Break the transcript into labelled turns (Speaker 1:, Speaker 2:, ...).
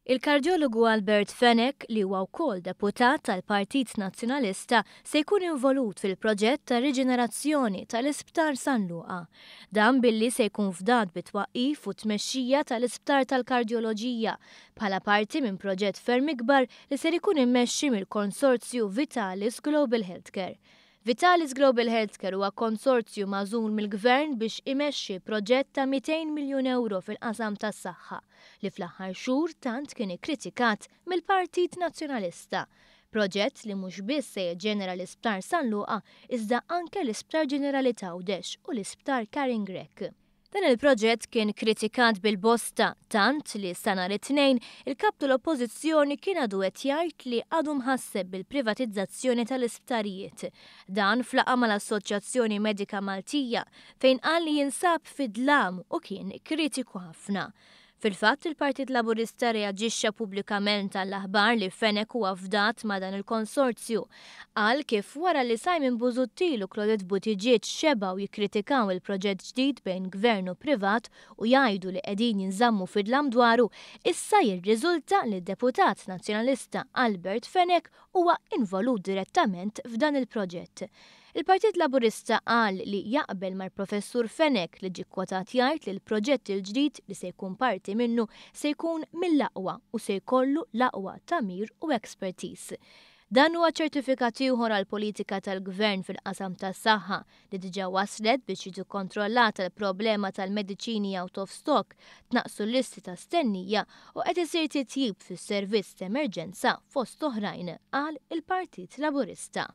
Speaker 1: Il-kardjologu Albert Fenek li huwa wkoll deputat tal-Partit Nazzjonalista se jkun involut fil-proġett ta' riġenerazzjoni tal-Isptar San Luqa. Dan billi se jkun fdat bit-twaqqif u tmexxija tal-Isptar tal-Kardjoloġija bħala parti minn proġett ferm ikbar li ser ikun immexxi mill-konsorzju Vitalis Global Healthcare. Vitalis Global Healthcare huwa konsorzju magħżul mill-Gvern biex imexxi proġett ta' 200 miljun euro fil-qasam tas-saħħa li fl-aħħar xhur tant kien ikkritikat mill-Partit Nazzjonalista. Proġett li mhux biss se jiġġenera l-Isptar San Luqa iżda anke l-Isptar Ġenerali ta' Għawdex u l-Isptar Karin Grek. Dan il-proġett kien kritikat bil-bosta tant li sa nhar it-tnejn il-kap tal-Oppożizzjoni kien għadu qed jgħid li għadu mħasseb bil-privatizzazzjoni tal-isptarijiet. Dan flaqa mal-Assoċjazzjoni Medika Maltija fejn qal li jinsab fid-dlam u kien kritiku ħafna. Fil-fatt il-Partit Laburista reaġixxa pubblikament għall-aħbar li Fenek huwa fdat ma' dan il-konsorzju. Qal kif wara li Simon Busuttil u Claudette Buttigieg xebaw jikkritikaw il-proġett ġdid bejn gvern u privat u jgħidu li qegħdin jinżammu fidlam dwaru, issa jirriżulta li d-Deputat Nazzjonalista Albert Fenek huwa involut direttament f'dan il-proġett. Il-Partit Laburista qal li jaqbel mal-Professur Fenek li ġie kkwotat jgħid li l-proġett il-ġdid li se jkun parti minnu se jkun mill-aqwa u se jkollu l-aqwa tagħmir u expertise. Dan huwa ċertifikat ieħor għall-politika tal-Gvern fil-qasam tas-saħħa li diġà waslet biex jiġu kontrollata l-problema tal-mediċini out of stock, tnaqsu l-listi ta' stennija u qed isir titjib fis-servizz ta' emerġenza fost oħrajn qal il-Partit Laburista.